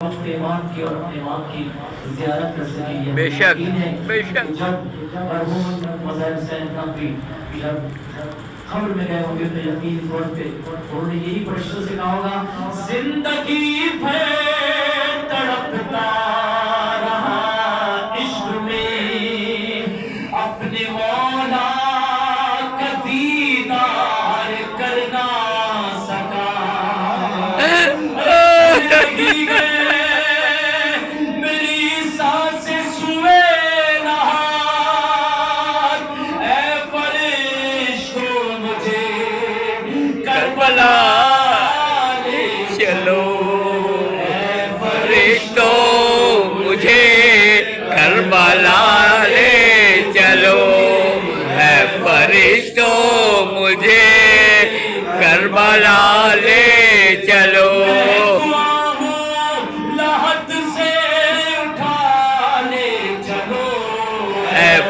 ایمان کی اور امام کی زیارت کر سکیں. بے شک بے شک. جب مرحوم مظاہر حسین نقوی جب قبر میں گئے ہوں گے تو یقین طور پہ انہوں نے یہی فرشتوں سے کہا ہوگا زندگی بھر تڑپتا رہا عشق میں اپنے مولا کا دیدار کر نہ سکا. میری سانسیں سوئے نہار اے فرشتوں مجھے کربلا لے چلو اے فرشتوں مجھے کربلا لے چلو. اے فرشتوں مجھے کربلا لے چلو.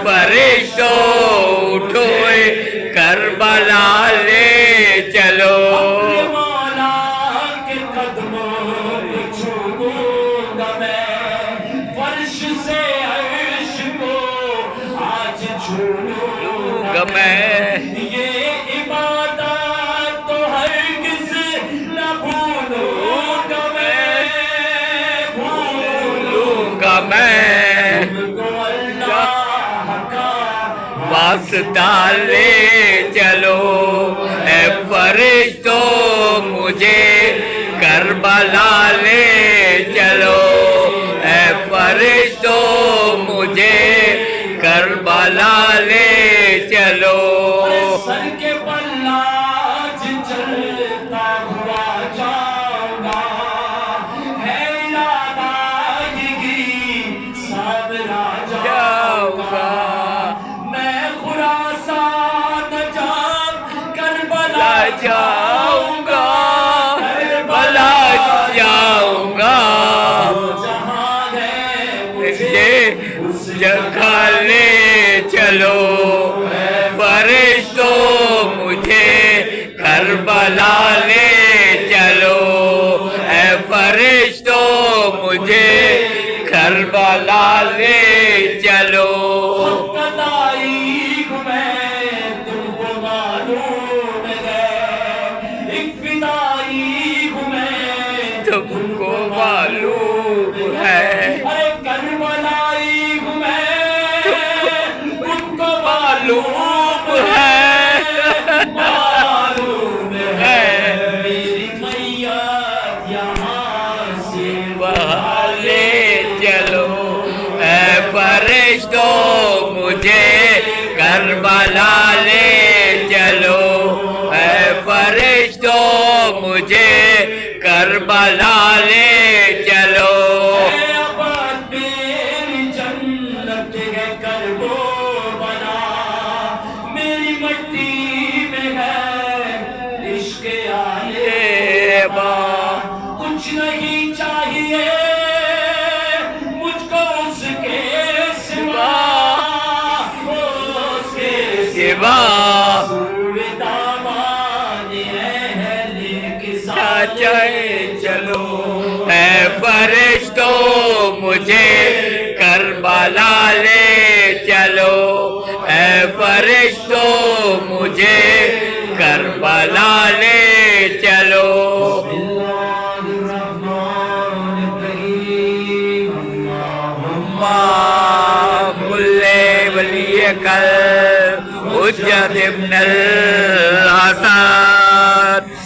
فرشتوں اٹھو کربلا لے چلو. مولا کے قدموں پہ چھوڑوں گا میں فرش سے عرش کو آج چھوڑوں گا میں. یہ عبادت تو ہرگز نہ بھولوں گا میں بھولوں گا میں. واسطہ لے چلو اے فرشتوں مجھے کربلا لے چلو. اے فرشتوں مجھے کربلا لے چلو. سر کے پلاج چلتا ہوا جاؤں گا ہے لادائیگی صابرا جاؤں گا. جاؤں گا کربلا جاؤں گا. مجھے اس جگہ لے چلو فرشتوں مجھے کربلا لے چلو. اے فرشتوں مجھے کربلا لے چلو. تم کو معلوم ہے کربلائی ہوں میں تم کو معلوم ہے معلوم ہے. میری میت یہاں سے وہاں لے چلو. اے فرشتوں مجھے کربلا لے چلو. اے فرشتوں مجھے کربلا لے چلو. میری جنت ہے کربو بنا میری مٹی میں ہے عشق آلے با. کچھ نہیں چاہیے مجھ کو اس کے سوا اس کے سوا. چلو اے فرشتوں مجھے کربلا لے چلو. اے فرشتوں مجھے کربلا لے چلو. کل ولی کل حجت ابن الحسن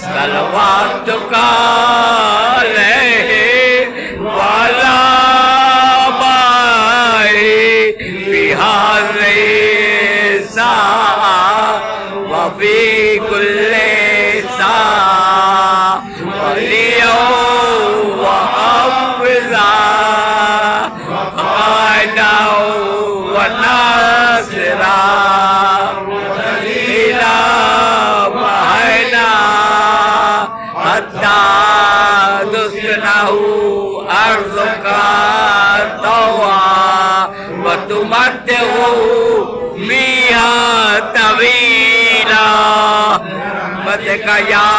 صلواتک علیہ وعلی آبائہ فی ہذہ الساعہ وفی کل ساعہ ولیہ وحافظہ قائدہ وناصرہ أرضك طوعا وتمتعه فيها طويلا برحمتك يا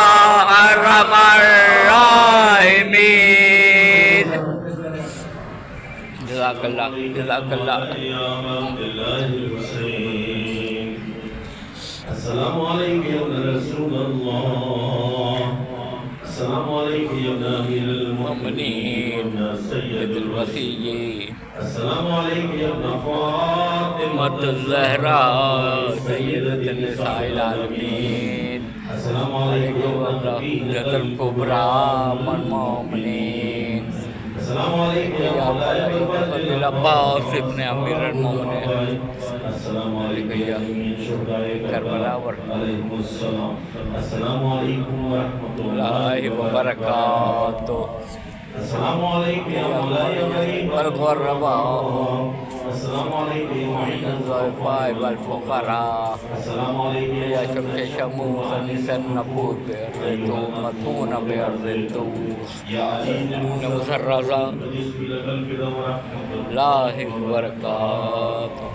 أرحم الراحمين. جزاک اللہ جزاک اللہ. السلام عليك يا ابن رسول الله السلام عليك يا ابن أمير المؤمنين يا سيد الوسیع السلام عليك يا ابن فاطمة الزهراء سیدۃ النساء العالمین. السلام عليك يا ابن حجۃ الکبریٰ المؤمنین. السلام عليك يا فضل العباس ابن امیر المؤمنین. السلام عليك يا أمين شهداء کربلا عليكم السلام السلام عليكم ورحمة اللہ وبرکاتہ. السلام عليك يا مولاي غريب والغرباء السلام عليك يا معين الضعفاء والفقراء السلام عليك يا يا شمس شموس نسى النبوت بأرض مدفون بأرض الدوس. يا عليم نمس الرضا بالنسبة لك الفدا ورحمة اللہ وبرکاتہ.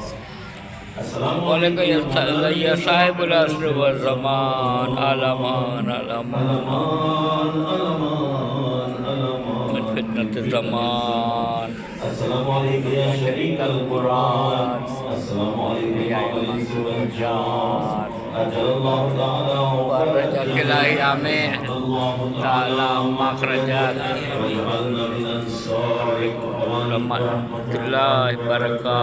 السلام وعلیکم السلام یا صاحب العصر والزمان علمان علمان من فتنة الزمان. السلام عليك يا شريك القرآن السلام عليك يا منصور الجان أجل الله تعالى ورجاك الهي آمين الله تعالى مخرجات وجعلنا من أنصارك رحمة الله وبركاته.